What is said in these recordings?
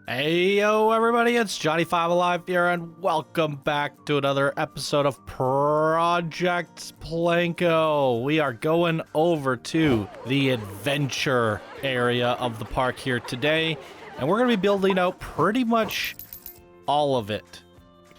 Hey yo everybody, it's Johnny5 Alive here and welcome back to another episode of Project PlanCo. We are going over to the adventure area of the park here today, and we're going to be building out pretty much all of it,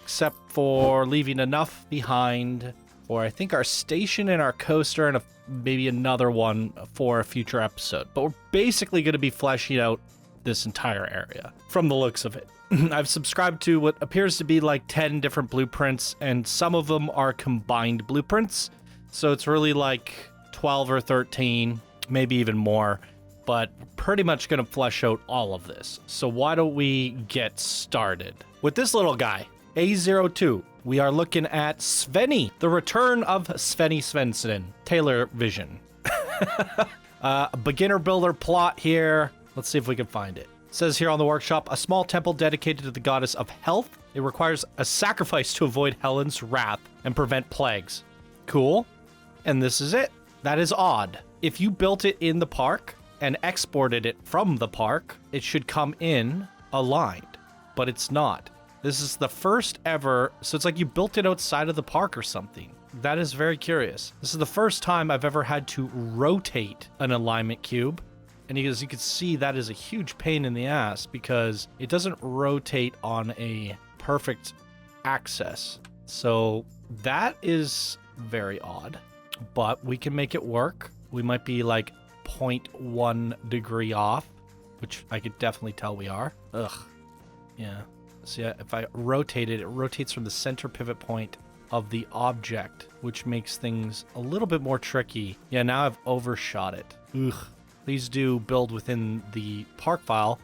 except for leaving enough behind for I think our station and our coaster and maybe another one for a future episode. But we're basically going to be fleshing out this entire area from the looks of it. I've subscribed to what appears to be like 10 different blueprints, and some of them are combined blueprints. So it's really like 12 or 13, maybe even more, but pretty much going to flesh out all of this. So why don't we get started with this little guy, A02. We are looking at Svenny, the return of Svenny Svensson, Taylor Vision. A beginner builder plot here. Let's see if we can find it. It says here on the workshop, a small temple dedicated to the goddess of health. It requires a sacrifice to avoid Helen's wrath and prevent plagues. Cool. And this is it. That is odd. If you built it in the park and exported it from the park, it should come in aligned, but it's not. This is the first ever, so it's like you built it outside of the park or something. That is very curious. This is the first time I've ever had to rotate an alignment cube. And as you can see, that is a huge pain in the ass because it doesn't rotate on a perfect axis. So that is very odd, but we can make it work. We might be like 0.1 degree off, which I could definitely tell we are. Ugh. Yeah. See, if I rotate it, it rotates from the center pivot point of the object, which makes things a little bit more tricky. Yeah, now I've overshot it. Ugh. Please do build within the park file.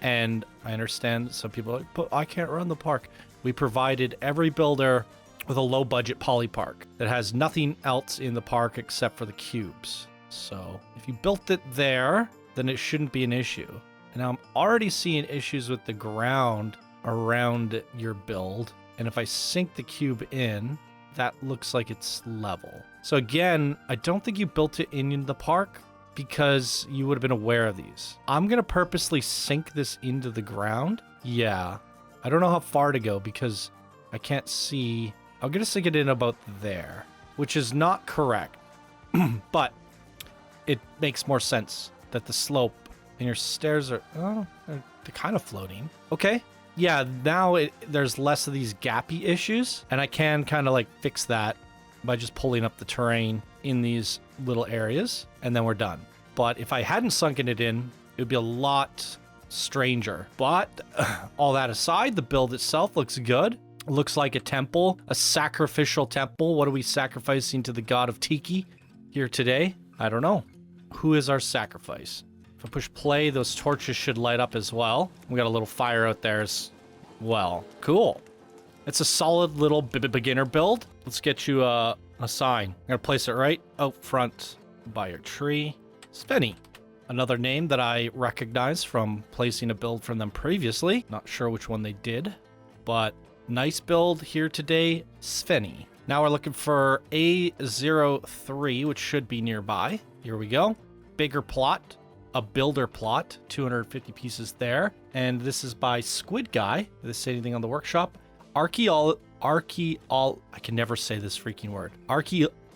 And I understand some people are like, but I can't run the park. We provided every builder with a low budget poly park that has nothing else in the park except for the cubes. So if you built it there, then it shouldn't be an issue. And now I'm already seeing issues with the ground around your build. And if I sink the cube in, that looks like it's level. So again, I don't think you built it in the park, because you would have been aware of these. I'm going to purposely sink this into the ground. Yeah. I don't know how far to go because I can't see. I'm going to sink it in about there, which is not correct. But it makes more sense that the slope and your stairs are, they're kind of floating. Okay. Yeah, now there's less of these gappy issues, and I can kind of like fix that by just pulling up the terrain in these little areas, and then we're done. But if I hadn't sunken it in, it would be a lot stranger. But all that aside, the build itself looks good. It looks like a temple, a sacrificial temple. What are we sacrificing to the god of Tiki here today? I don't know. Who is our sacrifice? If I push play, those torches should light up as well. We got a little fire out there as well. Cool. It's a solid little beginner build. Let's get you a sign. I'm gonna place it right out front by your tree. Svenny, another name that I recognize from placing a build from them previously. Not sure which one they did, but nice build here today, Svenny. Now we're looking for A03, which should be nearby. Here we go. Bigger plot, a builder plot, 250 pieces there. And this is by Squid Guy. Did this say anything on the workshop? I can never say this freaking word.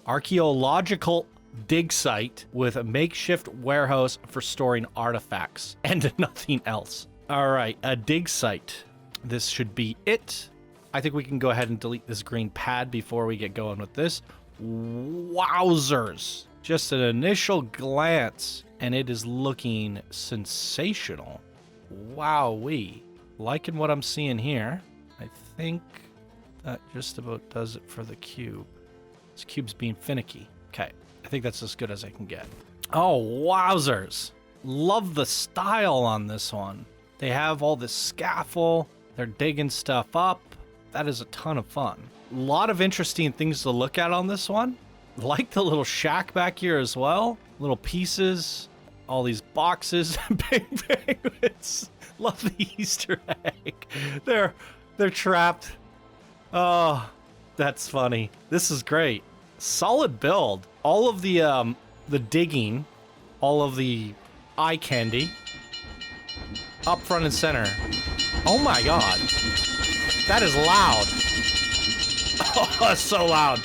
Archaeological dig site with a makeshift warehouse for storing artifacts and nothing else. All right, a dig site. This should be it. I think we can go ahead and delete this green pad before we get going with this. Wowzers. Just an initial glance, and it is looking sensational. Wowee. Liking what I'm seeing here. I think that just about does it for the cube. This cube's being finicky. Okay, I think that's as good as I can get. Oh, wowzers. Love the style on this one. They have all this scaffold. They're digging stuff up. That is a ton of fun. A lot of interesting things to look at on this one. Like the little shack back here as well. Little pieces. All these boxes. Big penguins. Love the Easter egg. They're trapped. Oh, that's funny. This is great. Solid build. All of the digging, all of the eye candy. up front and center. Oh my god. That is loud. Oh, that's so loud.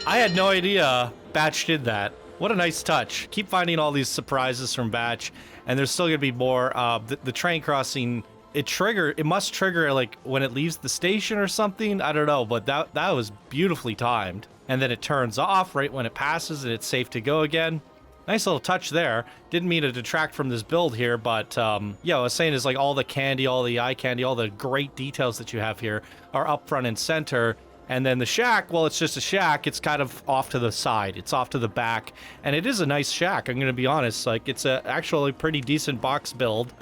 I had no idea Batch did that. What a nice touch. Keep finding all these surprises from Batch, and there's still gonna be more. The train crossing, it must trigger like when it leaves the station or something. I don't know, but that was beautifully timed. And then it turns off right when it passes and it's safe to go again. Nice little touch there. Didn't mean to detract from this build here, but yeah, I was saying is like all the candy, all the eye candy, all the great details that you have here are up front and center. And then the shack, well, it's just a shack. It's kind of off to the side. It's off to the back. And it is a nice shack, I'm going to be honest. Like, it's a actually pretty decent box build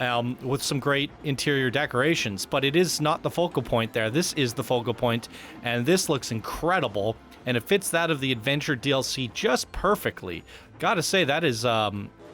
with some great interior decorations. But it is not the focal point there. This is the focal point, and this looks incredible. And it fits that of the Adventure DLC just perfectly. Gotta say, that is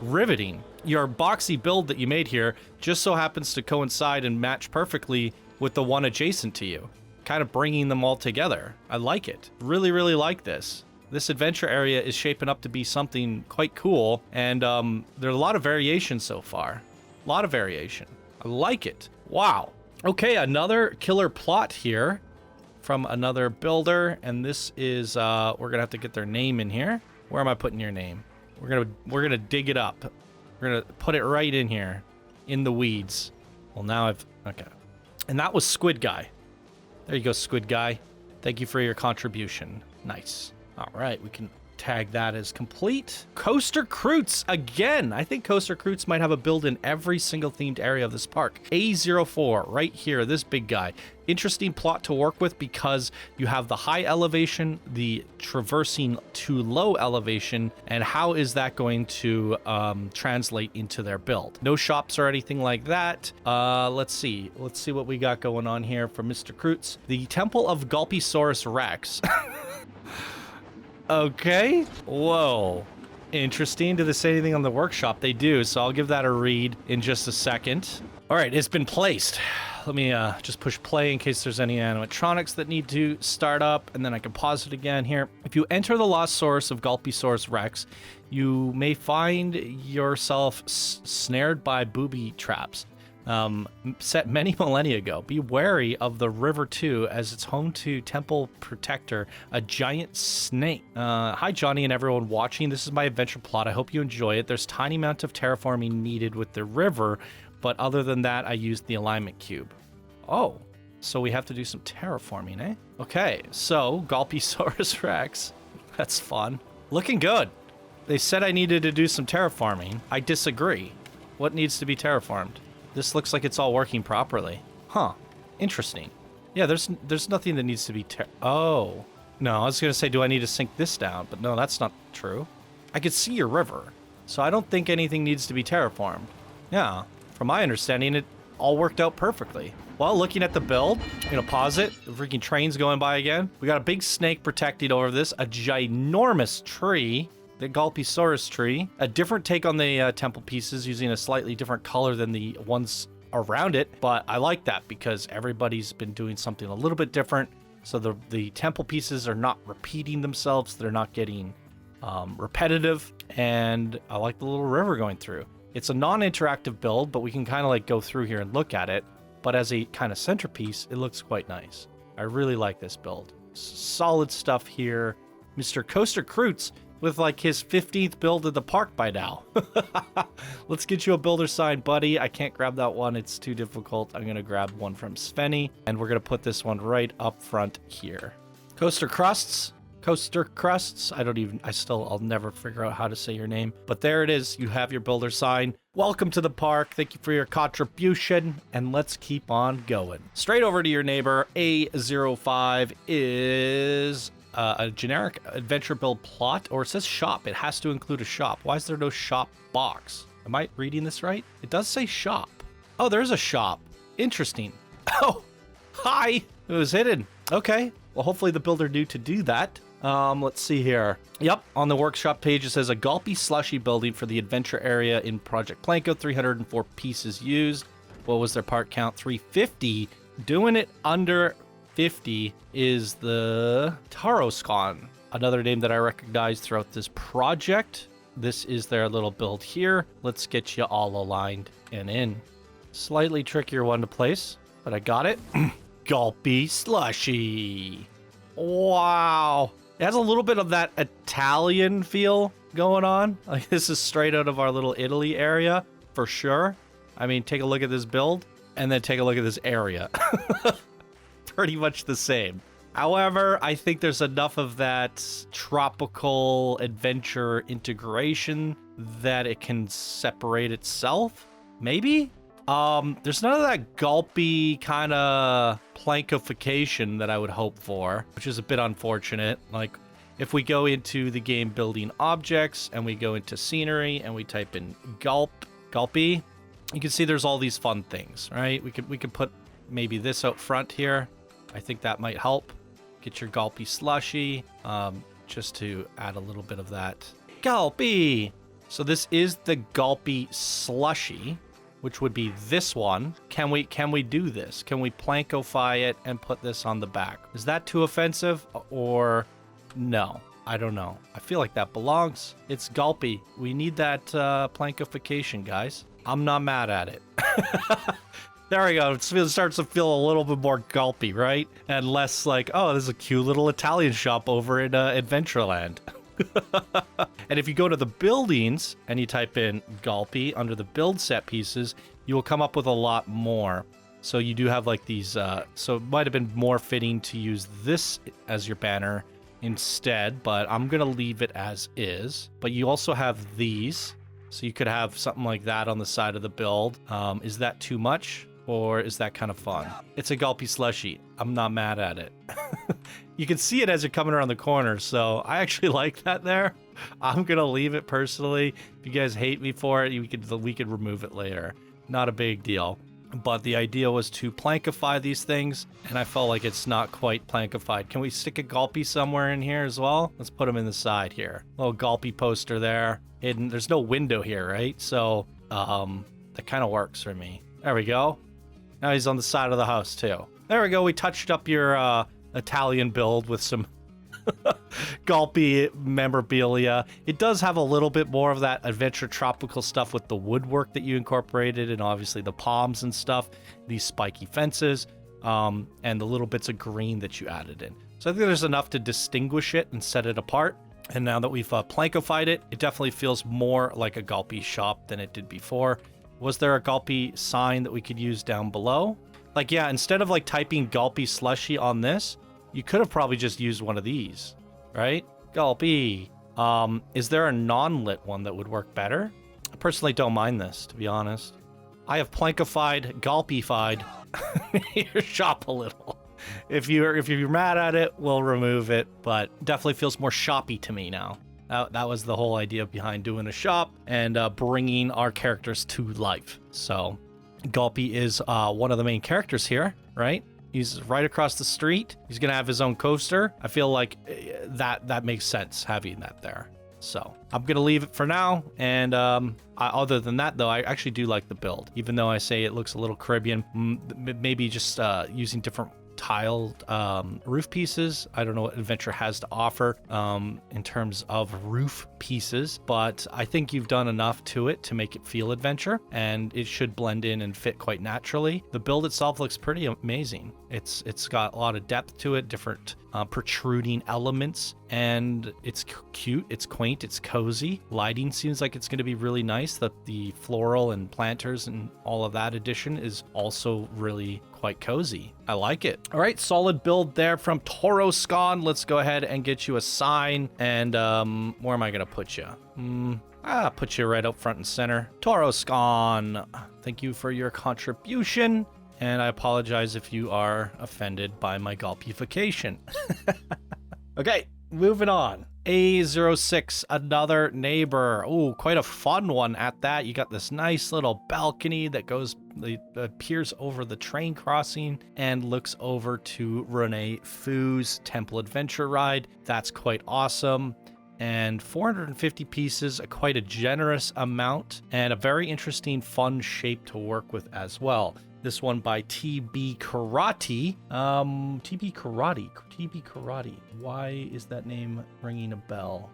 riveting. Your boxy build that you made here just so happens to coincide and match perfectly with the one adjacent to you. Kind of bringing them all together. I like it. Really, really like this. This adventure area is shaping up to be something quite cool, and there are a lot of variation so far. A lot of variation. I like it. Wow. Okay, another killer plot here from another builder, and this is we're gonna have to get their name in here. Where am I putting your name? We're gonna dig it up. We're gonna put it right in here, in the weeds. Well, now okay. And that was Squid Guy. There you go, Squid Guy. Thank you for your contribution. Nice. All right, we can tag that as complete. Coaster Croots again. I think Coaster Croots might have a build in every single themed area of this park. A04 right here, this big guy. Interesting plot to work with because you have the high elevation, the traversing to low elevation, and how is that going to translate into their build? No shops or anything like that. Let's see what we got going on here for Mr. Croots. The Temple of Gulpysaurus Rex. Okay. Whoa. Interesting. Do they say anything on the workshop? They do, so I'll give that a read in just a second. All right, it's been placed. Let me just push play in case there's any animatronics that need to start up, and then I can pause it again here. If you enter the lost source of Gulpysaurus Rex, you may find yourself snared by booby traps. Set many millennia ago. Be wary of the river too, as it's home to Temple Protector, a giant snake. Hi Johnny and everyone watching. This is my adventure plot. I hope you enjoy it. There's tiny amount of terraforming needed with the river, but other than that, I used the alignment cube. Oh, so we have to do some terraforming, eh? Okay, so Gulpysaurus Rex. That's fun. Looking good. They said I needed to do some terraforming. I disagree. What needs to be terraformed? This looks like it's all working properly. Huh. Interesting. Yeah, there's nothing that needs to be oh. No, I was going to say, do I need to sink this down? But no, that's not true. I could see your river, so I don't think anything needs to be terraformed. Yeah, from my understanding, it all worked out perfectly. Well, looking at the build, I'm going to pause it. The freaking train's going by again. We got a big snake protecting over this, a ginormous tree. The Gulpysaurus tree. A different take on the temple pieces using a slightly different color than the ones around it, but I like that because everybody's been doing something a little bit different. So the temple pieces are not repeating themselves. They're not getting repetitive, and I like the little river going through. It's a non-interactive build, but we can kind of like go through here and look at it. But as a kind of centerpiece, it looks quite nice. I really like this build. Solid stuff here. Mr. Coaster Croots with like his 15th build of the park by now. Let's get you a builder sign, buddy. I can't grab that one. It's too difficult. I'm going to grab one from Svenny, and we're going to put this one right up front here. Coaster Crusts. I'll never figure out how to say your name. But there it is. You have your builder sign. Welcome to the park. Thank you for your contribution. And let's keep on going. Straight over to your neighbor. A05 is a generic adventure build plot, or it says shop. It has to include a shop. Why is there no shop box? Am I reading this right? It does say shop. Oh, there's a shop. Interesting. Oh, hi. It was hidden. Okay. Well, hopefully the builder knew to do that. Let's see here. Yep, on the workshop page, it says a Gulpy slushy building for the adventure area in Project PlanCo, 304 pieces used. What was their part count? 350. Doing it under 50 is the Taroscon, another name that I recognize throughout this project. this is their little build here. Let's get you all aligned and in. Slightly trickier one to place, but I got it. Gulpy slushy. Wow. It has a little bit of that Italian feel going on. Like this is straight out of our little Italy area for sure. I mean, take a look at this build and then take a look at this area. Pretty much the same. However, I think there's enough of that tropical adventure integration that it can separate itself. Maybe? There's none of that gulpy kind of plankification that I would hope for, which is a bit unfortunate. Like, if we go into the game building objects and we go into scenery and we type in gulpy, you can see there's all these fun things, right? We could put maybe this out front here. I think that might help. Get your gulpy slushy, just to add a little bit of that. Gulpy! So this is the gulpy slushy, which would be this one. Can we do this? Can we plankify it and put this on the back? Is that too offensive or no? I don't know. I feel like that belongs. It's gulpy. We need that plankification, guys. I'm not mad at it. There we go. It starts to feel a little bit more gulpy, right? And less like, oh, there's a cute little Italian shop over in Adventureland. And if you go to the buildings and you type in Gulpy under the build set pieces, you will come up with a lot more. So you do have like these, so it might have been more fitting to use this as your banner instead, but I'm going to leave it as is. But you also have these. So you could have something like that on the side of the build. Is that too much? Or is that kind of fun? It's a gulpy slushy. I'm not mad at it. You can see it as you're coming around the corner, so I actually like that there. I'm gonna leave it personally. If you guys hate me for it, we could remove it later. Not a big deal. But the idea was to plankify these things, and I felt like it's not quite plankified. Can we stick a gulpy somewhere in here as well? Let's put them in the side here. Little gulpy poster there. Hidden. There's no window here, right? So that kind of works for me. There we go. Now he's on the side of the house too. There we go. We touched up your Italian build with some gulpy memorabilia. It does have a little bit more of that adventure tropical stuff with the woodwork that you incorporated, and obviously the palms and stuff, these spiky fences, and the little bits of green that you added in. So I think there's enough to distinguish it and set it apart. And now that we've plankified it, it definitely feels more like a gulpy shop than it did before. Was there a gulpy sign that we could use down below? Like, yeah, instead of like typing gulpy slushy on this, you could have probably just used one of these, right? Gulpy. Is there a non-lit one that would work better? I personally don't mind this, to be honest. I have plankified, gulpified your shop a little. If you're mad at it, we'll remove it, but definitely feels more shoppy to me now. That was the whole idea behind doing a shop and bringing our characters to life. So Gulpy is one of the main characters here, right? He's right across the street. He's going to have his own coaster. I feel like that makes sense having that there. So I'm going to leave it for now. And other than that, though, I actually do like the build, even though I say it looks a little Caribbean. Maybe just using different tiled roof pieces. I don't know what Adventure has to offer in terms of roof pieces, but I think you've done enough to it to make it feel Adventure, and it should blend in and fit quite naturally. The build itself looks pretty amazing. It's got a lot of depth to it, different protruding elements, and it's cute, it's quaint, it's cozy. Lighting seems like it's going to be really nice. The floral and planters and all of that addition is also really quite cozy. I like it. All right, solid build there from Toro Scon. Let's go ahead and get you a sign. And where am I going to put you? Put you right up front and center. Toro Scon, thank you for your contribution. And I apologize if you are offended by my gulpification. Okay, moving on. A06, another neighbor. Oh, quite a fun one at that. You got this nice little balcony that appears over the train crossing and looks over to Renee Foo's Temple Adventure ride. That's quite awesome. And 450 pieces, quite a generous amount, and a very interesting, fun shape to work with as well. This one by TB Karate. TB Karate. Why is that name ringing a bell?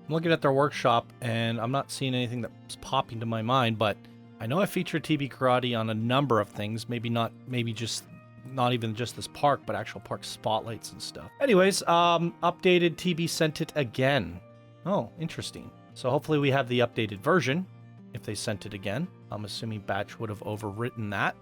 I'm looking at their workshop, and I'm not seeing anything that's popping to my mind, but I know I featured TB Karate on a number of things. Maybe not even just this park, but actual park spotlights and stuff. Anyways, updated TB sent it again. Oh, interesting. So hopefully we have the updated version if they sent it again. I'm assuming Batch would have overwritten that.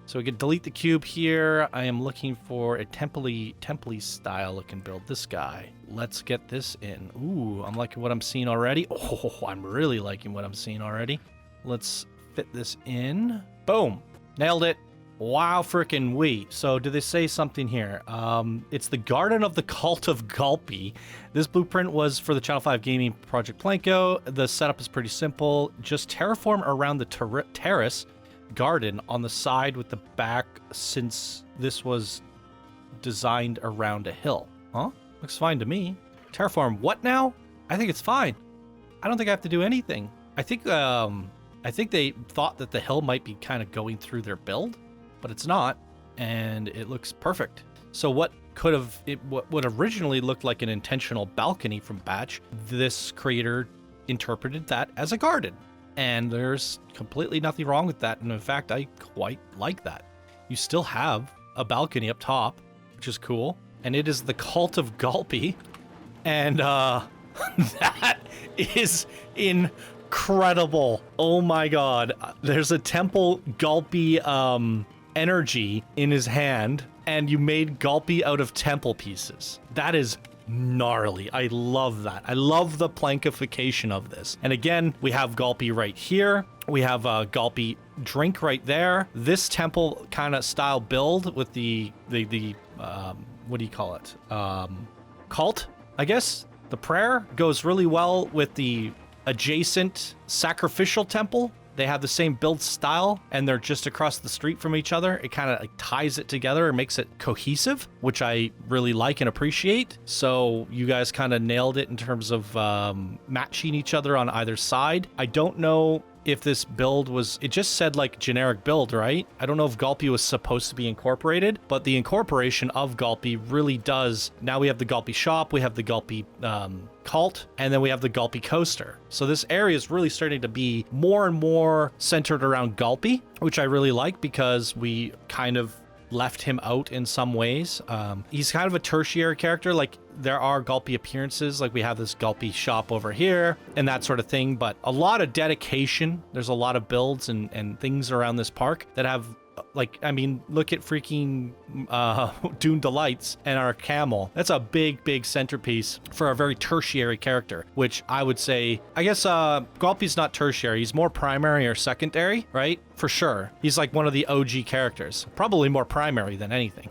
So we could delete the cube here. I am looking for a temple-y style looking build. This guy. Let's get this in. Ooh, I'm liking what I'm seeing already. Oh, I'm really liking what I'm seeing already. Let's fit this in. Boom. Nailed it. Wow, frickin' we. So do they say something here? It's the Garden of the Cult of Gulpy. This blueprint was for the Channel 5 Gaming Project PlanCo. The setup is pretty simple. Just terraform around the terrace garden on the side with the back, since this was designed around a hill. Huh? Looks fine to me. Terraform what now? I think it's fine. I don't think I have to do anything. I think they thought that the hill might be kind of going through their build, but it's not, and it looks perfect. So what originally looked like an intentional balcony from Batch, this creator interpreted that as a garden. And there's completely nothing wrong with that. And in fact, I quite like that. You still have a balcony up top, which is cool. And it is the Cult of Gulpy. And that is incredible. Oh my God. There's a temple Gulpy energy in his hand. And you made Gulpy out of temple pieces. That is gnarly. I love that. I love the plankification of this. And again, we have Gulpy right here. We have a Gulpy drink right there. This temple kind of style build with the what do you call it? Cult, I guess. The prayer goes really well with the adjacent sacrificial temple. They have the same build style, and they're just across the street from each other. It kind of like ties it together and makes it cohesive, which I really like and appreciate. So you guys kind of nailed it in terms of matching each other on either side. I don't know if this build was, it just said like generic build, right? I don't know if Gulpy was supposed to be incorporated, but the incorporation of Gulpy really does. Now we have the Gulpy shop, we have the Gulpy cult, and then we have the Gulpy coaster. So this area is really starting to be more and more centered around Gulpy, which I really like because we kind of left him out in some ways. He's kind of a tertiary character. Like there are Gulpy appearances, like we have this Gulpy shop over here and that sort of thing, but a lot of dedication. There's a lot of builds and things around this park that have, like, I mean, look at freaking Dune Delights and our camel. That's a big centerpiece for a very tertiary character, which I would say, I guess Gulpy's not tertiary. He's more primary or secondary, right? For sure. He's like one of the OG characters. Probably more primary than anything.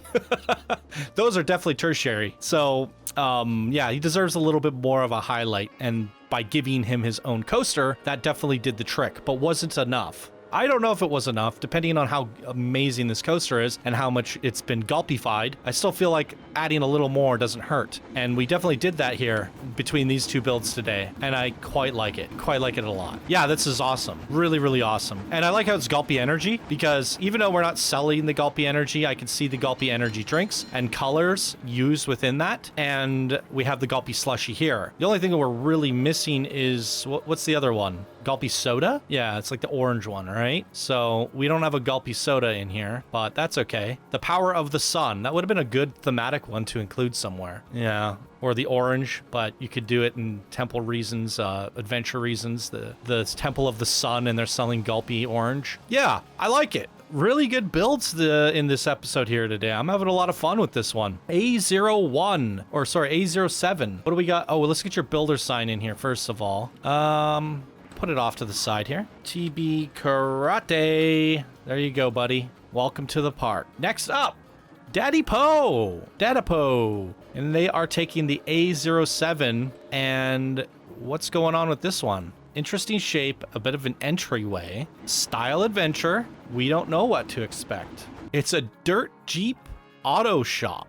Those are definitely tertiary. So, yeah, he deserves a little bit more of a highlight. And by giving him his own coaster, that definitely did the trick, but wasn't enough. I don't know if it was enough, depending on how amazing this coaster is and how much it's been Gulpified. I still feel like adding a little more doesn't hurt. And we definitely did that here between these two builds today. And I quite like it a lot. Yeah, this is awesome. Really awesome. And I like how it's Gulpy energy, because even though we're not selling the Gulpy energy, I can see the Gulpy energy drinks and colors used within that. And we have the Gulpy slushy here. The only thing that we're really missing is, what's the other one? Gulpy soda? Yeah, it's like the orange one, right? So we don't have a Gulpy soda in here, but that's okay. The power of the sun. That would have been a good thematic one to include somewhere. Yeah. Or the orange, but you could do it in temple reasons, adventure reasons. The temple of the sun, and they're selling Gulpy orange. Yeah, I like it. Really good builds in this episode here today. I'm having a lot of fun with this one. A07. What do we got? Oh, well, let's get your builder sign in here first of all. Put it off to the side here. TB Karate. There you go, buddy. Welcome to the park. Next up, Daddy Poe. And they are taking the A07. And what's going on with this one? Interesting shape, a bit of an entryway. Style adventure. We don't know what to expect. It's a dirt Jeep auto shop.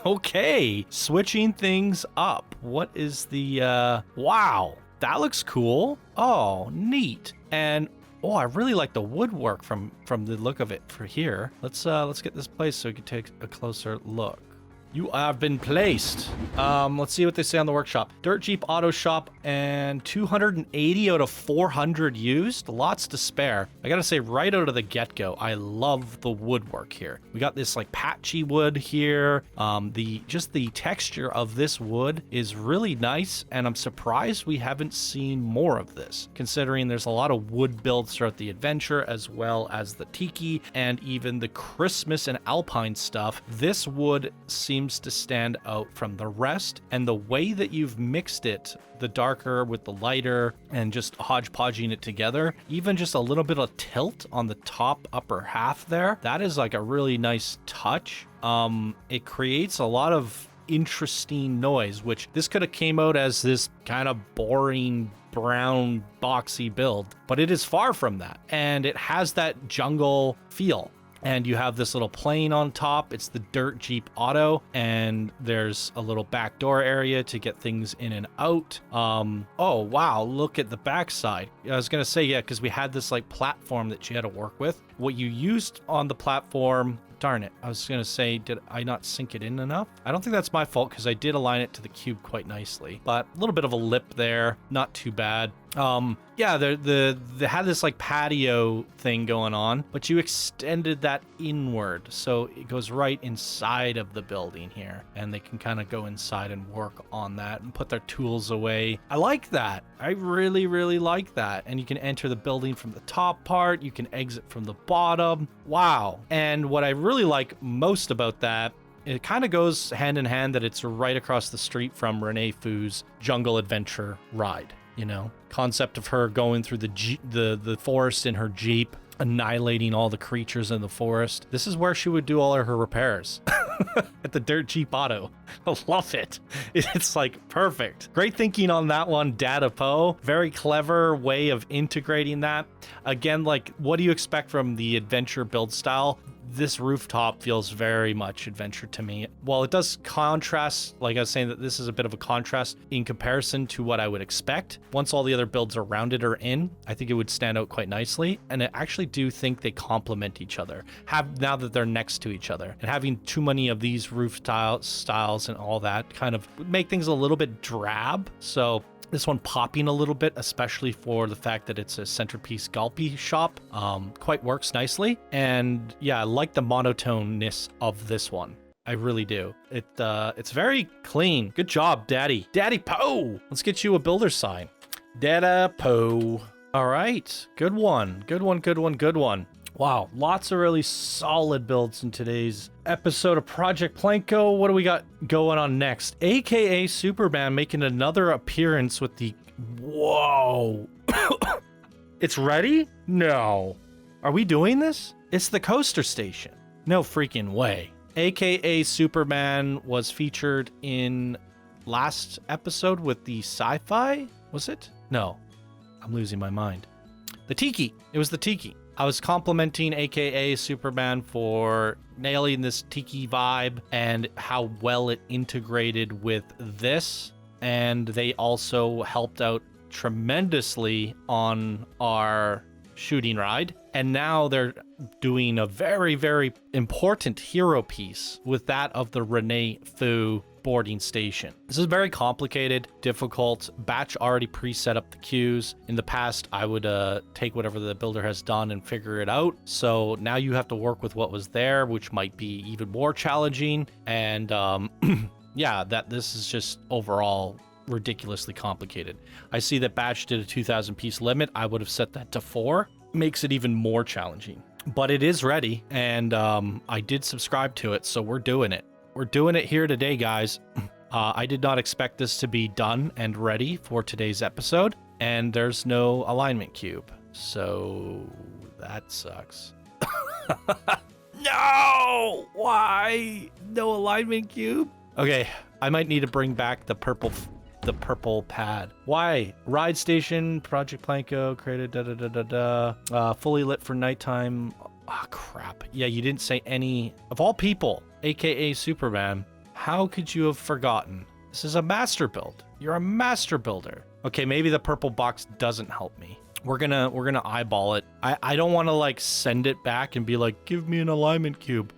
Okay, switching things up. What is the, wow. That looks cool. Oh, neat. And oh, I really like the woodwork from the look of it for here. Let's get this place so we can take a closer look. You have been placed. Let's see what they say on the workshop. Dirt Jeep Auto Shop and 280 out of 400 used. Lots to spare. I gotta say, right out of the get-go, I love the woodwork here. We got this like patchy wood here. Just the texture of this wood is really nice, and I'm surprised we haven't seen more of this, considering there's a lot of wood builds throughout the adventure, as well as the tiki and even the Christmas and alpine stuff. This wood seems to stand out from the rest, and the way that you've mixed it, the darker with the lighter and just hodgepodging it together, even just a little bit of tilt on the top upper half there, that is like a really nice touch. It creates a lot of interesting noise, which this could have came out as this kind of boring brown boxy build, but it is far from that, and it has that jungle feel. And you have this little plane on top. It's the Dirt Jeep Auto, and there's a little back door area to get things in and out. Oh, wow, look at the backside. I was going to say, yeah, because we had this like platform that you had to work with. What you used on the platform, darn it, I was going to say, did I not sink it in enough? I don't think that's my fault, because I did align it to the cube quite nicely, but a little bit of a lip there, not too bad. Yeah, they had this like patio thing going on, but you extended that inward, so it goes right inside of the building here, and they can kind of go inside and work on that and put their tools away. I like that. I really, really like that. And you can enter the building from the top part, you can exit from the bottom. Wow. And what I really like most about that, it kind of goes hand in hand that it's right across the street from Renee Foo's Jungle Adventure ride. You know, concept of her going through the forest in her Jeep, annihilating all the creatures in the forest. This is where she would do all of her repairs at the Dirt Jeep Auto. I love it. It's like perfect. Great thinking on that one, Data Poe. Very clever way of integrating that. Again, like, what do you expect from the adventure build style? This rooftop feels very much adventure to me. While it does contrast, like I was saying, that this is a bit of a contrast in comparison to what I would expect. Once all the other builds around it are in, I think it would stand out quite nicely. And I actually do think they complement each other, now that they're next to each other. And having too many of these roof styles and all that kind of would make things a little bit drab. So this one popping a little bit, especially for the fact that it's a centerpiece Gulpy shop, quite works nicely. And yeah, I like the monotoneness of this one. I really do. It's very clean. Good job, Daddy. Daddy Poe! Let's get you a builder sign. Dada Poe. All right. Good one. Good one, good one, good one. Wow, lots of really solid builds in today's episode of Project PlanCo. What do we got going on next? AKA Superman making another appearance with the... Whoa! It's ready? No. Are we doing this? It's the coaster station. No freaking way. AKA Superman was featured in last episode with the sci-fi? Was it? No. I'm losing my mind. The Tiki. It was the Tiki. I was complimenting AKA Superman for nailing this tiki vibe and how well it integrated with this. And they also helped out tremendously on our shooting ride. And now they're doing a very, very important hero piece with that of the Renee Foo boarding station. This is very complicated, difficult. Batch already pre-set up the queues. In the past, I would take whatever the builder has done and figure it out. So now you have to work with what was there, which might be even more challenging. And yeah, this is just overall ridiculously complicated. I see that Batch did a 2,000 piece limit. I would have set that to 4. Makes it even more challenging. But it is ready, and I did subscribe to it, so we're doing it. We're doing it here today, guys. I did not expect this to be done and ready for today's episode, and there's no alignment cube. So that sucks. No! Why? No alignment cube? Okay, I might need to bring back the purple pad. Why? Ride station, Project PlanCo, created fully lit for nighttime. Oh, crap. Yeah, you didn't say any. Of all people, AKA Superman, how could you have forgotten? This is a master build. You're a master builder. Okay, maybe the purple box doesn't help me. We're gonna eyeball it. I don't want to like send it back and be like, give me an alignment cube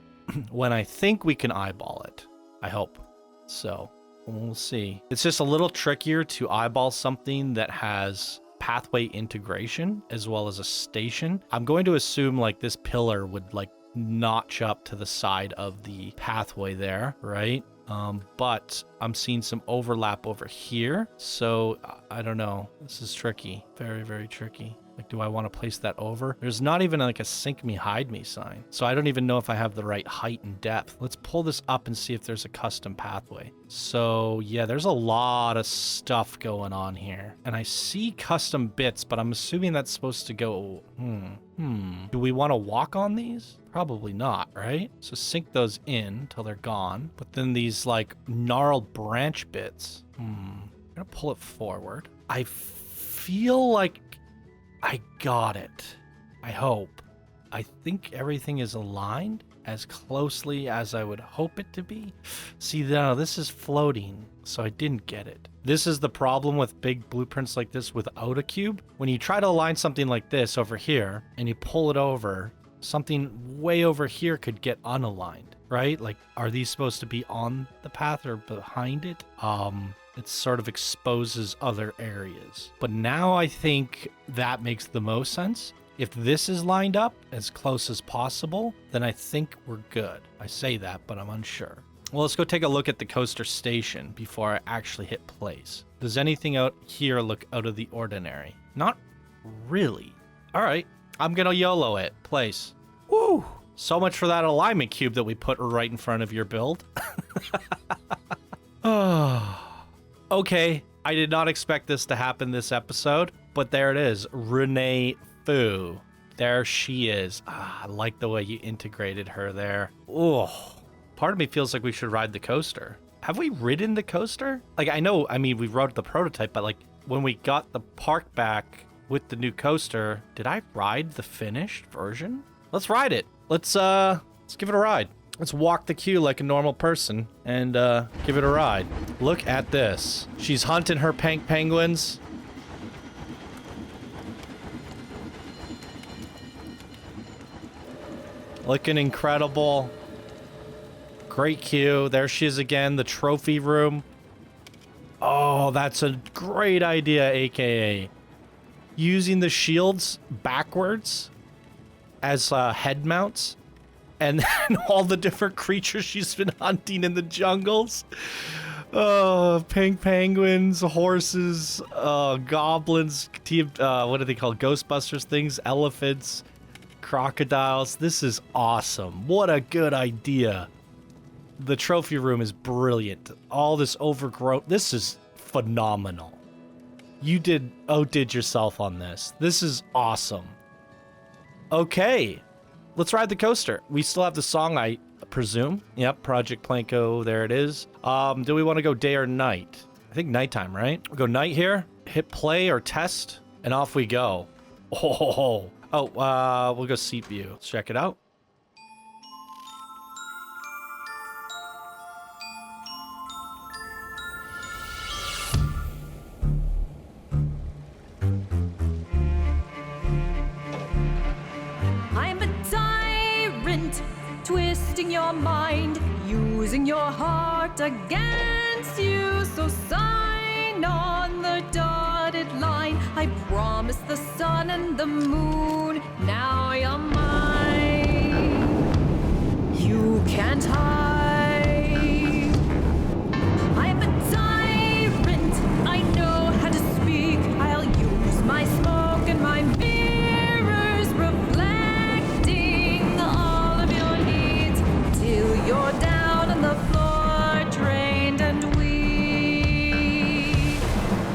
when I think we can eyeball it. I hope. So we'll see. It's just a little trickier to eyeball something that has pathway integration as well as a station. I'm going to assume like this pillar would like notch up to the side of the pathway there, right? But I'm seeing some overlap over here. So I don't know. This is tricky. Very, very tricky. Like, do I want to place that over? There's not even like a sink me, hide me sign. So I don't even know if I have the right height and depth. Let's pull this up and see if there's a custom pathway. So yeah, there's a lot of stuff going on here. And I see custom bits, but I'm assuming that's supposed to go, Do we want to walk on these? Probably not, right? So sink those in till they're gone. But then these like gnarled branch bits, I'm gonna pull it forward. I feel like I got it. I hope. I think everything is aligned as closely as I would hope it to be. See, now this is floating, so I didn't get it. This is the problem with big blueprints like this without a cube. When you try to align something like this over here and you pull it over, something way over here could get unaligned, right? Like, are these supposed to be on the path or behind it? It sort of exposes other areas. But now I think that makes the most sense. If this is lined up as close as possible, then I think we're good. I say that, but I'm unsure. Well, let's go take a look at the coaster station before I actually hit place. Does anything out here look out of the ordinary? Not really. All right, I'm gonna YOLO it. Place. Woo! So much for that alignment cube that we put right in front of your build. Oh. Okay, I did not expect this to happen this episode, but there it is. Renee Foo. There she is. I like the way you integrated her there. Oh, part of me feels like we should ride the coaster. Have we ridden the coaster? Like, I mean, we rode the prototype, but like when we got the park back with the new coaster, did I ride the finished version? Let's ride it. Let's give it a ride. Let's walk the queue like a normal person and give it a ride. Look at this. She's hunting her pink penguins. Looking incredible. Great queue. There she is again, the trophy room. Oh, that's a great idea, aka using the shields backwards as head mounts. And then all the different creatures she's been hunting in the jungles. Oh, pink penguins, horses, goblins, what are they called? Ghostbusters things, elephants, crocodiles. This is awesome. What a good idea. The trophy room is brilliant. All this overgrowth. This is phenomenal. You outdid yourself on this. This is awesome. Okay. Let's ride the coaster. We still have the song, I presume. Yep, Project PlanCo, there it is. Do we want to go day or night? I think nighttime, right? We'll go night here, hit play or test, and off we go. Oh, we'll go seat view. Let's check it out. Twisting your mind, using your heart against you. So sign on the dotted line. I promise the sun and the moon, now you're mine. You can't hide. I'm a tyrant, I know how to speak. I'll use my smoke and my mirrors reflecting all of your needs till you're down on the floor, drained and weak,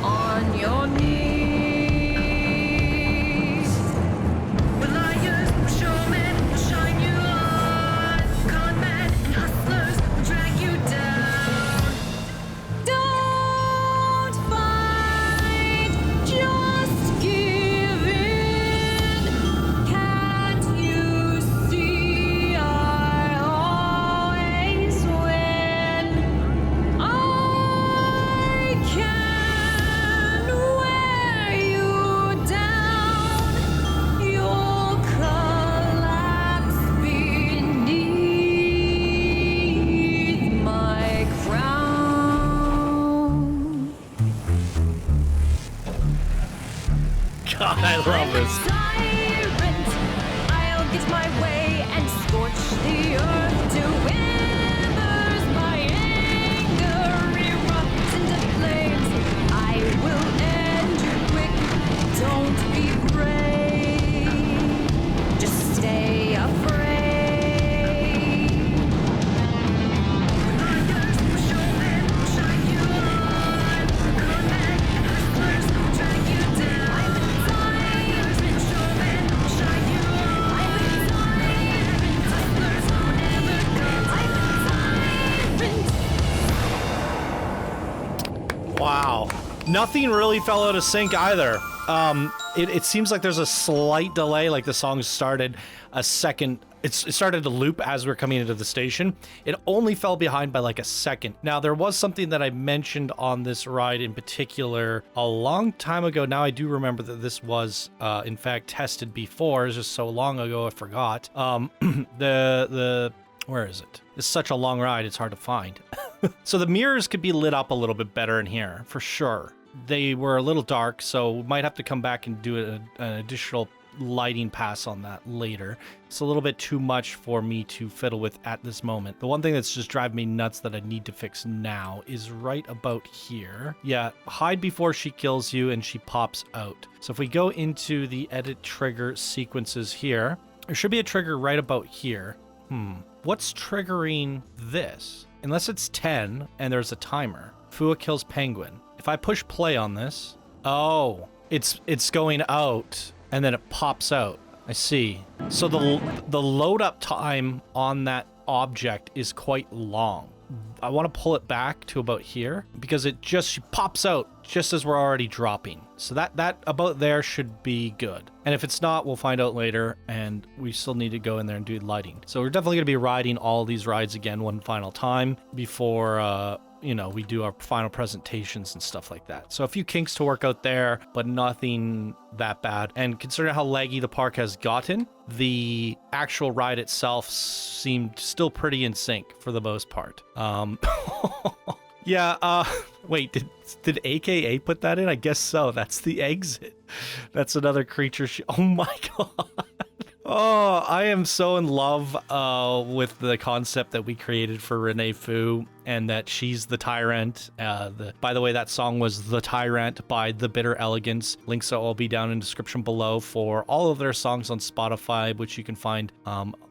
on your knees. Will I use show me? love this. Tyrant. I'll get my way and scorch the earth to withers. My anger erupts into flames. I will end you quick. Don't be brave. Just stay afraid. Wow. Nothing really fell out of sync either. It seems like there's a slight delay, like the song started a second. It started to loop as we're coming into the station. It only fell behind by like a second. Now, there was something that I mentioned on this ride in particular a long time ago. Now, I do remember that this was, in fact, tested before. It's just so long ago, I forgot. Where is it? It's such a long ride, it's hard to find. So the mirrors could be lit up a little bit better in here, for sure. They were a little dark, so we might have to come back and do an additional lighting pass on that later. It's a little bit too much for me to fiddle with at this moment. The one thing that's just driving me nuts that I need to fix now is right about here. Yeah, hide before she kills you and she pops out. So if we go into the edit trigger sequences here, there should be a trigger right about here. What's triggering this? Unless it's 10 and there's a timer. Fua kills Penguin. If I push play on this, oh, it's going out and then it pops out. I see. So the load up time on that object is quite long. I want to pull it back to about here because she pops out just as we're already dropping. So that about there should be good. And if it's not, we'll find out later, and we still need to go in there and do lighting. So we're definitely going to be riding all these rides again one final time before we do our final presentations and stuff like that. So a few kinks to work out there, but nothing that bad. And considering how laggy the park has gotten, the actual ride itself seemed still pretty in sync for the most part. Yeah, wait, did AKA put that in? I guess so. That's the exit. That's another creature. Oh my God. Oh, I am so in love with the concept that we created for Renee Foo, and that she's the tyrant. By the way, that song was The Tyrant by The Bitter Elegance. Links will all be down in the description below for all of their songs on Spotify, which you can find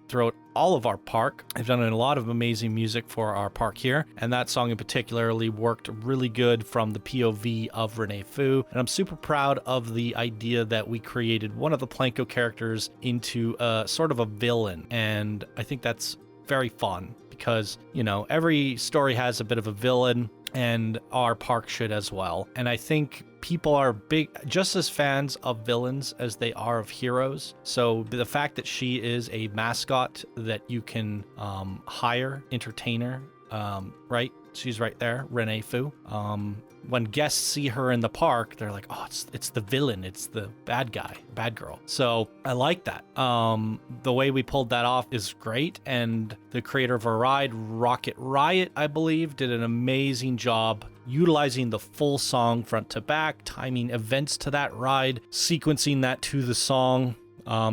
throughout all of our park. They've done a lot of amazing music for our park here, and that song in particularly worked really good from the POV of Renee Foo. And I'm super proud of the idea that we created one of the PlanCo characters into a sort of a villain, and I think that's very fun because, every story has a bit of a villain, and our park should as well. And I think people are just as fans of villains as they are of heroes. So the fact that she is a mascot that you can hire, entertainer, right? She's right there, Renee Foo. When guests see her in the park, they're like, oh, it's the villain. It's the bad guy, bad girl. So I like that. The way we pulled that off is great. And the creator of our ride, Rocket Riot, I believe, did an amazing job utilizing the full song front to back, timing events to that ride, sequencing that to the song.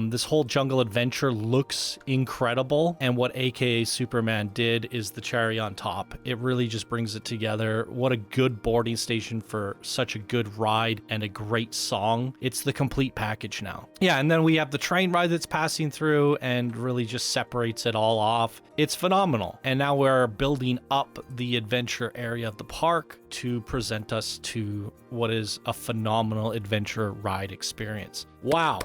This whole jungle adventure looks incredible, and what AKA Superman did is the cherry on top. It really just brings it together. What a good boarding station for such a good ride and a great song. It's the complete package now. Yeah, and then we have the train ride that's passing through and really just separates it all off. It's phenomenal. And now we're building up the adventure area of the park to present us to what is a phenomenal adventure ride experience. Wow.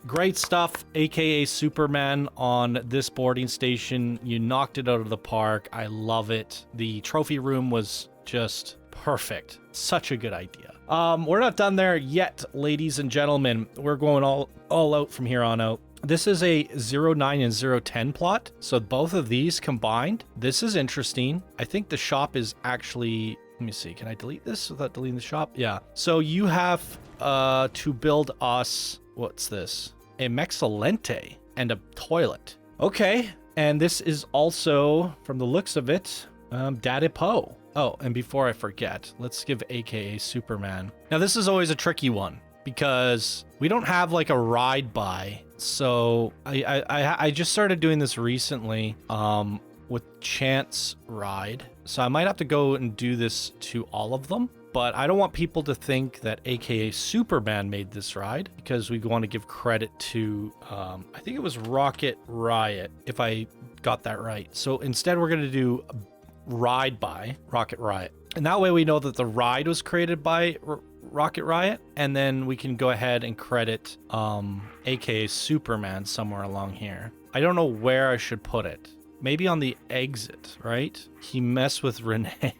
Great stuff, AKA Superman, on this boarding station. You knocked it out of the park. I love it. The trophy room was just perfect. Such a good idea. We're not done there yet, ladies and gentlemen. We're going all out from here on out. This is a 09 and 010 plot. So both of these combined. This is interesting. I think the shop is actually... Let me see. Can I delete this without deleting the shop? Yeah. So you have to build us... What's this? A Mexalente and a toilet. Okay. And this is also, from the looks of it, Daddy Oh, and before I forget, let's give AKA Superman. Now, this is always a tricky one because we don't have like a ride by. So I just started doing this recently with Chance Ride. So I might have to go and do this to all of them. But I don't want people to think that AKA Superman made this ride, because we want to give credit to, I think it was Rocket Riot, if I got that right. So instead we're going to do Ride by Rocket Riot. And that way we know that the ride was created by Rocket Riot, and then we can go ahead and credit AKA Superman somewhere along here. I don't know where I should put it. Maybe on the exit, right? He messed with Renee.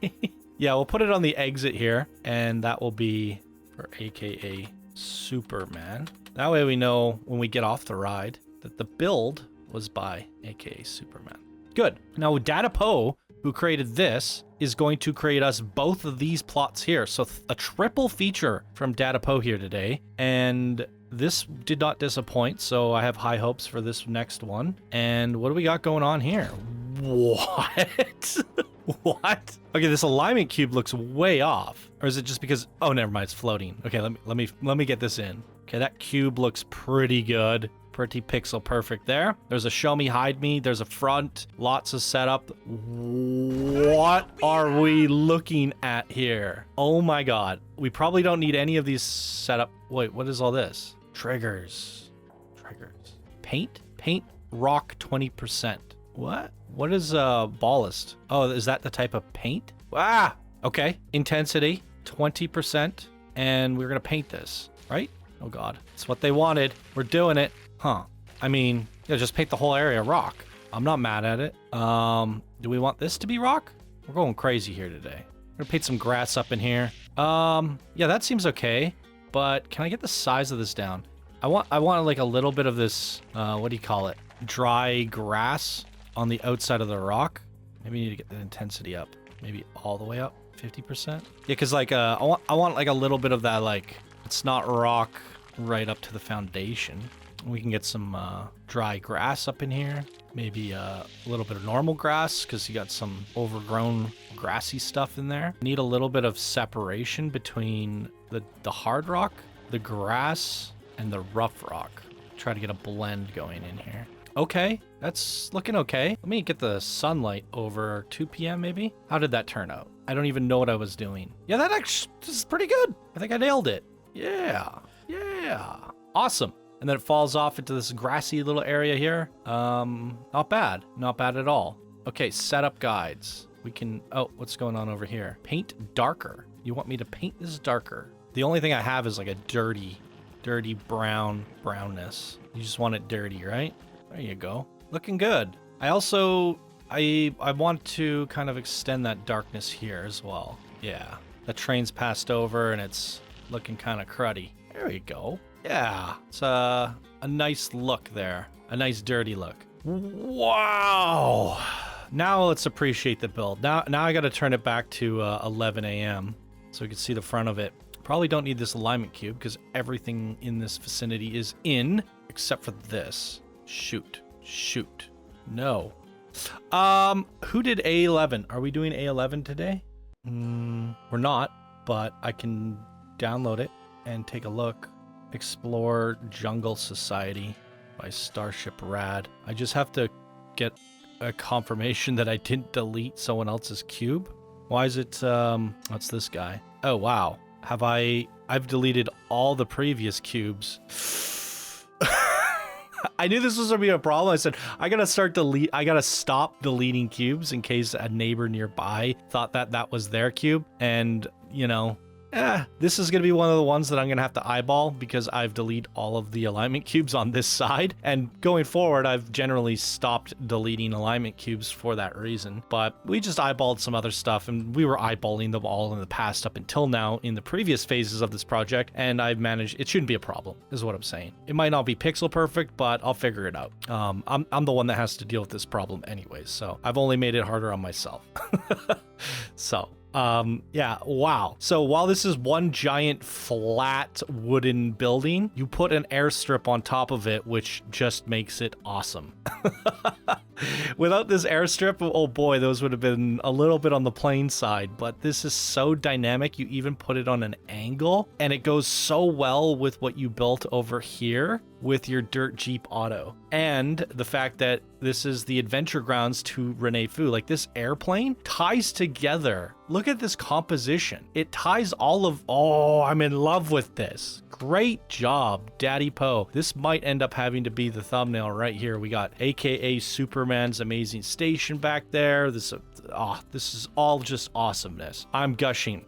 Yeah, we'll put it on the exit here, and that will be for AKA Superman. That way we know when we get off the ride that the build was by AKA Superman. Good. Now Data Poe, who created this, is going to create us both of these plots here. So a triple feature from Data Poe here today, and this did not disappoint, so I have high hopes for this next one. And what do we got going on here? What? What? Okay, this alignment cube looks way off. Or is it just because, oh, never mind, it's floating. Okay, let me get this in. Okay, that cube looks pretty good. Pretty pixel perfect there. There's a show me, hide me. There's a front. Lots of setup. What are we looking at here? Oh my god. We probably don't need any of these setup. Wait, what is all this? Triggers. Triggers. Paint? Paint rock 20%. What? What is ballast? Oh, is that the type of paint? Ah! Okay. Intensity 20%. And we're gonna paint this, right? Oh god. It's what they wanted. We're doing it. Huh. I mean, yeah, just paint the whole area rock. I'm not mad at it. Do we want this to be rock? We're going crazy here today. We're gonna paint some grass up in here. Yeah, that seems okay. But can I get the size of this down? I want like a little bit of this, what do you call it? Dry grass on the outside of the rock. Maybe you need to get the intensity up. Maybe all the way up, 50%. Yeah, because like, I want like a little bit of that, like, it's not rock right up to the foundation. We can get some dry grass up in here. Maybe a little bit of normal grass, because you got some overgrown grassy stuff in there. Need a little bit of separation between the hard rock, the grass, and the rough rock. Try to get a blend going in here. Okay, that's looking okay. Let me get the sunlight over 2 p.m. maybe. How did that turn out? I don't even know what I was doing. Yeah, that actually is pretty good. I think I nailed it. Yeah, yeah, awesome. And then it falls off into this grassy little area here. Not bad. Not bad at all. Okay, setup guides. We can, oh, what's going on over here? Paint darker. You want me to paint this darker? The only thing I have is like a dirty brownness. You just want it dirty, right? There you go. Looking good. I also, I want to kind of extend that darkness here as well. Yeah, the train's passed over and it's looking kind of cruddy. There you go. Yeah, it's a nice look there. A nice dirty look. Wow. Now let's appreciate the build. Now I got to turn it back to 11 a.m. so we can see the front of it. Probably don't need this alignment cube because everything in this vicinity is in except for this. Shoot. No. Who did A11? Are we doing A11 today? We're not, but I can download it and take a look. Explore Jungle Society by Starship Rad. I just have to get a confirmation that I didn't delete someone else's cube. Why is it, what's this guy? Oh, wow. I've deleted all the previous cubes. I knew this was gonna be a problem. I said, I gotta stop deleting cubes in case a neighbor nearby thought that was their cube. And, you know, this is going to be one of the ones that I'm going to have to eyeball because I've deleted all of the alignment cubes on this side. And going forward, I've generally stopped deleting alignment cubes for that reason. But we just eyeballed some other stuff and we were eyeballing them all in the past up until now in the previous phases of this project. And I've managed, it shouldn't be a problem, is what I'm saying. It might not be pixel perfect, but I'll figure it out. I'm the one that has to deal with this problem anyways. So I've only made it harder on myself. So. Yeah, wow. So while this is one giant flat wooden building, you put an airstrip on top of it, which just makes it awesome. Without this airstrip, oh boy, those would have been a little bit on the plain side, but this is so dynamic. You even put it on an angle and it goes so well with what you built over here with your dirt Jeep auto. And the fact that this is the adventure grounds to Renee Foo, like this airplane ties together. Look at this composition. It ties all of, oh, I'm in love with this. Great job, Daddy Poe. This might end up having to be the thumbnail right here. We got AKA Superman's Amazing Station back there. This is all just awesomeness. I'm gushing.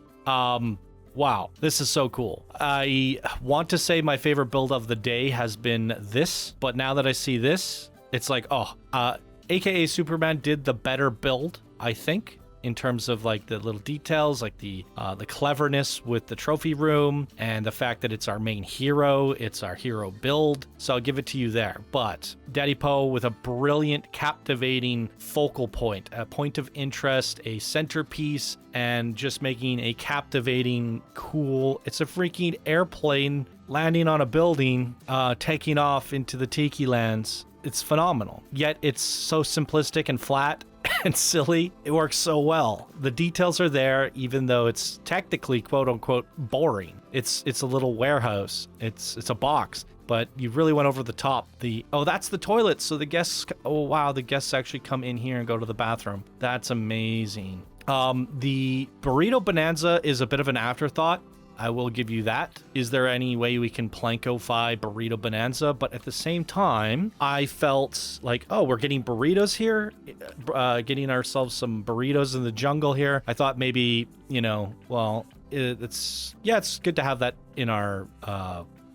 Wow, this is so cool. I want to say my favorite build of the day has been this, but now that I see this, it's like, AKA Superman did the better build, I think, in terms of like the little details, like the cleverness with the trophy room and the fact that it's our main hero, it's our hero build. So I'll give it to you there. But Daddy Poe with a brilliant, captivating focal point, a point of interest, a centerpiece, and just making a captivating, cool, it's a freaking airplane landing on a building, taking off into the Tiki lands. It's phenomenal. Yet it's so simplistic and flat and silly. It works so well. The details are there, even though it's technically quote unquote boring. It's a little warehouse. It's a box, but you really went over the top. That's the toilet. So the guests, the guests actually come in here and go to the bathroom. That's amazing. The burrito bonanza is a bit of an afterthought. I will give you that. Is there any way we can PlanCo-fy Burrito Bonanza? But at the same time, I felt like, we're getting burritos here, getting ourselves some burritos in the jungle here. I thought maybe, it's good to have that in our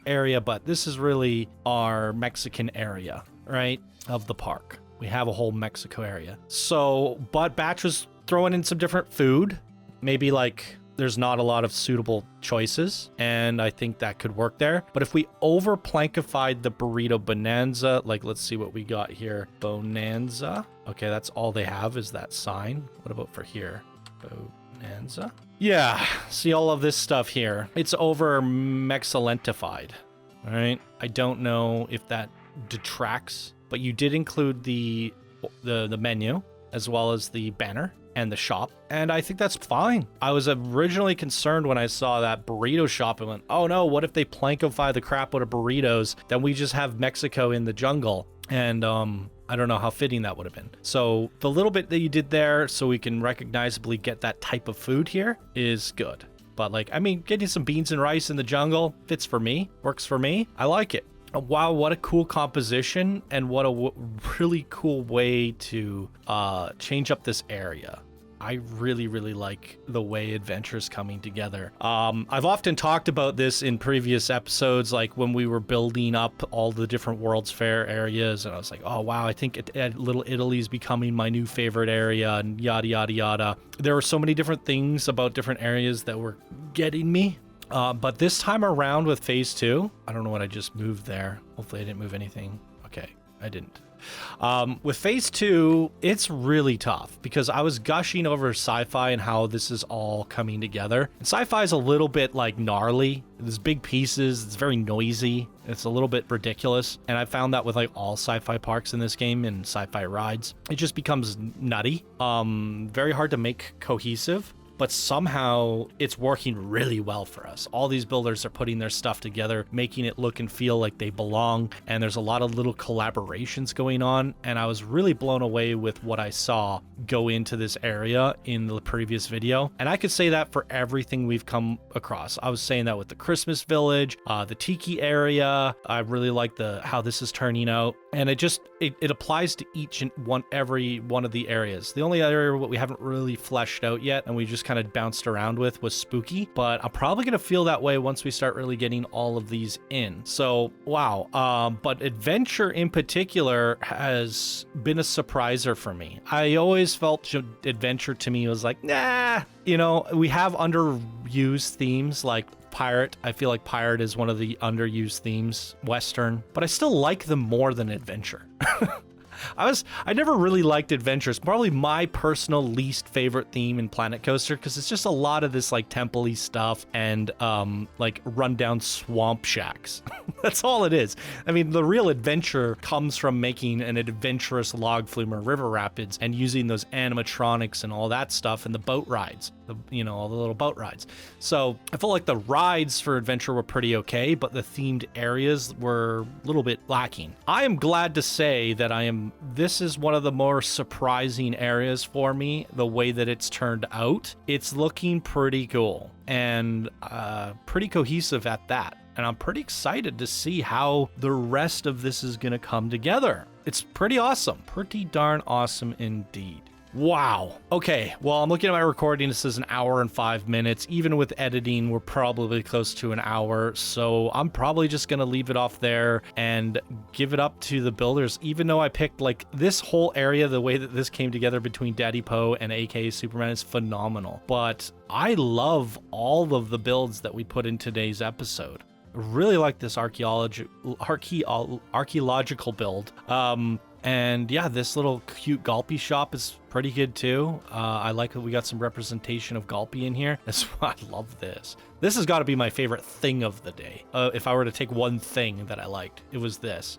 area, but this is really our Mexican area, right, of the park. We have a whole Mexico area. So, but Batch was throwing in some different food, maybe like there's not a lot of suitable choices, and I think that could work there. But if we over plankified the burrito bonanza, like let's see what we got here. Bonanza. Okay, that's all they have is that sign. What about for here? Bonanza. Yeah, see all of this stuff here. It's over mexilentified. All right. I don't know if that detracts, but you did include the menu as well as the banner and the shop, and I think that's fine. I was originally concerned when I saw that burrito shop and went, oh no, what if they plankify the crap out of burritos? Then we just have Mexico in the jungle, and I don't know how fitting that would have been. So the little bit that you did there so we can recognizably get that type of food here is good. But getting some beans and rice in the jungle fits for me, works for me. I like it. Wow, what a cool composition, and what a really cool way to change up this area. I really, really like the way adventure's coming together. I've often talked about this in previous episodes, like when we were building up all the different World's Fair areas, and I was like, oh wow, I think Little Italy is becoming my new favorite area, and yada, yada, yada. There were so many different things about different areas that were getting me. But this time around with phase 2, I don't know what I just moved there. Hopefully I didn't move anything. Okay, I didn't. With phase 2, it's really tough because I was gushing over sci-fi and how this is all coming together. And sci-fi is a little bit gnarly. There's big pieces. It's very noisy. It's a little bit ridiculous. And I found that with all sci-fi parks in this game and sci-fi rides, it just becomes nutty. Very hard to make cohesive. But somehow it's working really well for us. All these builders are putting their stuff together, making it look and feel like they belong. And there's a lot of little collaborations going on. And I was really blown away with what I saw go into this area in the previous video. And I could say that for everything we've come across. I was saying that with the Christmas Village, the Tiki area. I really like how this is turning out. And it applies to every one of the areas. The only area what we haven't really fleshed out yet, and we just kind of bounced around with, was Spooky. But I'm probably going to feel that way once we start really getting all of these in. So, wow. But Adventure in particular has been a surpriser for me. I always felt Adventure to me was like, nah. We have underused themes like Pirate. I feel like Pirate is one of the underused themes, Western, but I still like them more than Adventure. I never really liked adventures. Probably my personal least favorite theme in Planet Coaster, because it's just a lot of this like temple-y stuff and like rundown swamp shacks. That's all it is. I mean, the real adventure comes from making an adventurous log flume or river rapids and using those animatronics and all that stuff and the boat rides, all the little boat rides. So I felt like the rides for adventure were pretty okay, but the themed areas were a little bit lacking. I am glad to say that this is one of the more surprising areas for me, the way that it's turned out. It's looking pretty cool and pretty cohesive at that. And I'm pretty excited to see how the rest of this is going to come together. It's pretty awesome. Pretty darn awesome indeed. Wow. Okay, well, I'm looking at my recording. This is 1 hour and 5 minutes. Even with editing, we're probably close to an hour. So I'm probably just going to leave it off there and give it up to the builders. Even though I picked like this whole area, the way that this came together between Daddy Poe and aka Superman is phenomenal. But I love all of the builds that we put in today's episode. Really like this archaeological build. And yeah, this little cute Gulpy shop is pretty good too. I like that we got some representation of Gulpy in here. That's why I love this. This has got to be my favorite thing of the day. If I were to take one thing that I liked, it was this.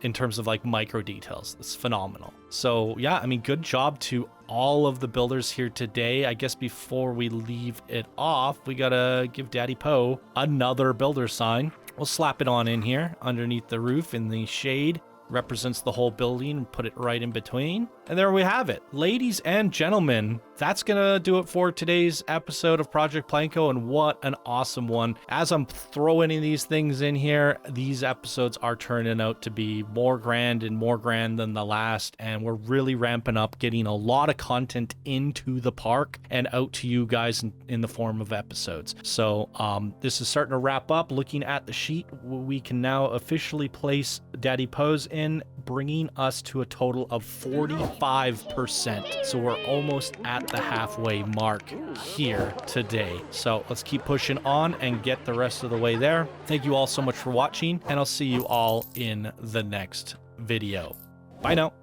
In terms of like micro details, it's phenomenal. So yeah, I mean, good job to all of the builders here today. I guess before we leave it off, we gotta give Daddy Poe another builder sign. We'll slap it on in here underneath the roof in the shade. Represents the whole building and put it right in between. And there we have it. Ladies and gentlemen, that's gonna do it for today's episode of Project PlanCo, and what an awesome one. As I'm throwing these things in here, these episodes are turning out to be more grand than the last, and we're really ramping up, getting a lot of content into the park and out to you guys in the form of episodes. So this is starting to wrap up. Looking at the sheet, we can now officially place Daddy Poe's in, bringing us to a total of 45%. So we're almost at the halfway mark here today. So let's keep pushing on and get the rest of the way there. Thank you all so much for watching, and I'll see you all in the next video. Bye now.